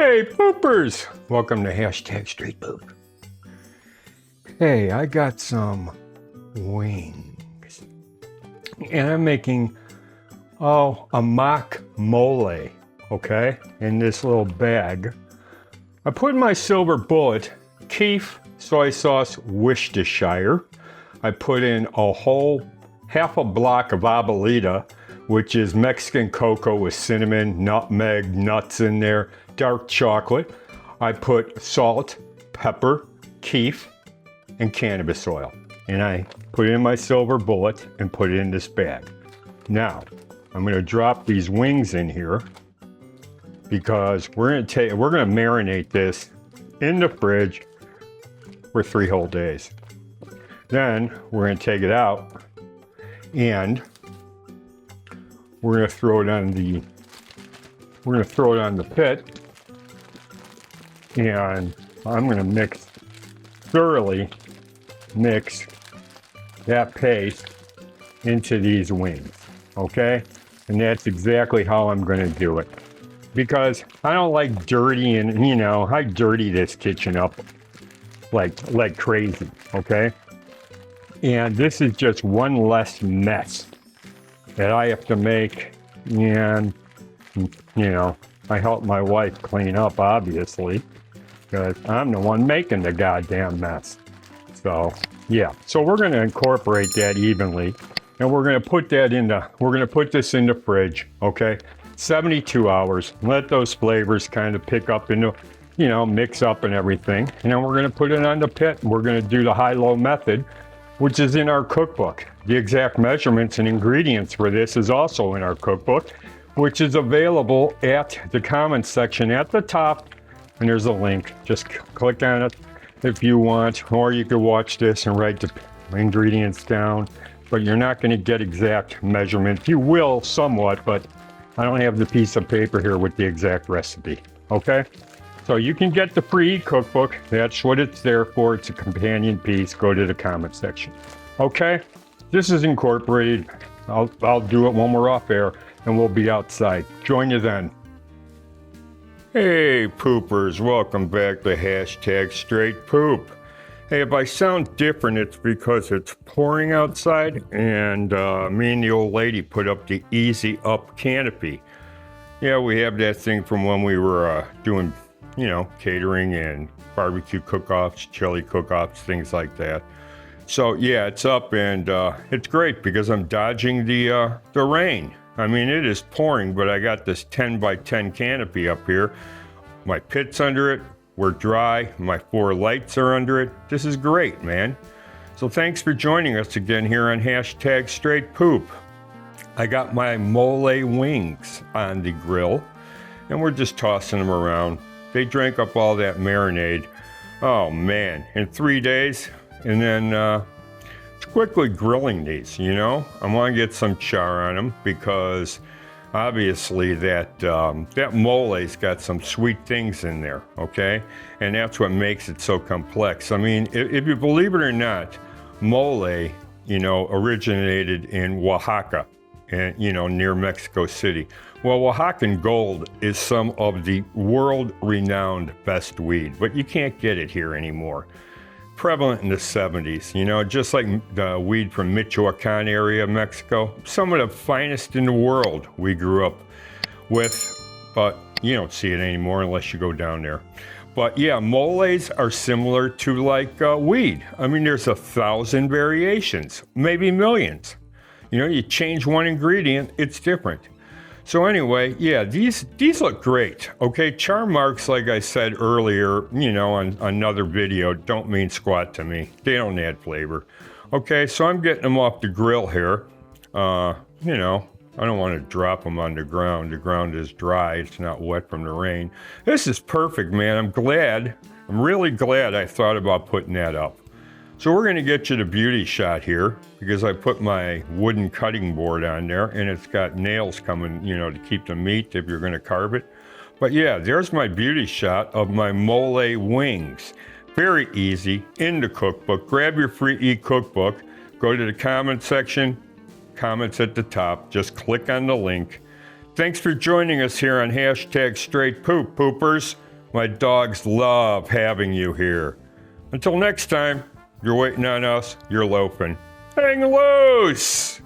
Hey, poopers! Welcome to Hashtag Straight Poop. Hey, I got some wings. And I'm making, a mock mole, okay? In this little bag. I put in my silver bullet, Keef soy sauce Worcestershire. I put in a whole half a block of Abuelita, which is Mexican cocoa with cinnamon, nutmeg, nuts in there, dark chocolate. I put salt, pepper, keef, and cannabis oil. And I put it in my silver bullet and put it in this bag. Now, I'm gonna drop these wings in here because we're gonna marinate this in the fridge for 3 whole days. Then we're gonna take it out and we're gonna throw it on the pit, and I'm gonna thoroughly mix that paste into these wings, okay? And that's exactly how I'm gonna do it. Because I don't like dirtying, I dirty this kitchen up like crazy, okay? And this is just one less mess that I have to make, and I help my wife clean up, obviously, because I'm the one making the goddamn mess. So yeah, so we're going to incorporate that evenly, and we're going to put this in the fridge, okay? 72 hours. Let those flavors kind of pick up into, mix up and everything, and then we're going to put it on the pit, and we're going to do the high-low method, which is in our cookbook. The exact measurements and ingredients for this is also in our cookbook, which is available at the comments section at the top, and there's a link. Just click on it if you want, or you could watch this and write the ingredients down, but you're not going to get exact measurements. You will somewhat, but I don't have the piece of paper here with the exact recipe, okay? So you can get the free cookbook. That's what it's there for. It's a companion piece. Go to the comment section. Okay, this is incorporated. I'll do it when we're off air, and we'll be outside. Join you then. Hey, poopers. Welcome back to Hashtag Straight Poop. Hey, if I sound different, it's because it's pouring outside, and me and the old lady put up the Easy Up canopy. Yeah, we have that thing from when we were doing catering and barbecue cook-offs, chili cook-offs, things like that. So yeah, it's up, and it's great because I'm dodging the rain. I mean, it is pouring, but I got this 10 by 10 canopy up here. My pit's under it, we're dry, my 4 lights are under it. This is great, man. So thanks for joining us again here on Hashtag Straight Poop. I got my mole wings on the grill, and we're just tossing them around. They drank up all that marinade. Oh man, in 3 days, and then quickly grilling these, I want to get some char on them because obviously that mole's got some sweet things in there, okay? And that's what makes it so complex. I mean, if you believe it or not, mole, originated in Oaxaca, and near Mexico City. Well, Oaxacan gold is some of the world-renowned best weed, but you can't get it here anymore. Prevalent in the 70s, just like the weed from Michoacan area of Mexico. Some of the finest in the world we grew up with, but you don't see it anymore unless you go down there. But yeah, moles are similar to like weed. I mean, there's 1,000 variations, maybe millions. You change one ingredient, it's different. So anyway, yeah, these look great, okay? Char marks, like I said earlier, on another video, don't mean squat to me. They don't add flavor. Okay, so I'm getting them off the grill here. I don't want to drop them on the ground. The ground is dry, it's not wet from the rain. This is perfect, man. I'm really glad I thought about putting that up. So we're gonna get you the beauty shot here because I put my wooden cutting board on there and it's got nails coming, to keep the meat if you're gonna carve it. But yeah, there's my beauty shot of my mole wings. Very easy, in the cookbook. Grab your free e-cookbook, go to the comment section, comments at the top, just click on the link. Thanks for joining us here on Hashtag Straight Poop, poopers. My dogs love having you here. Until next time, you're waiting on us, you're loafing. Hang loose!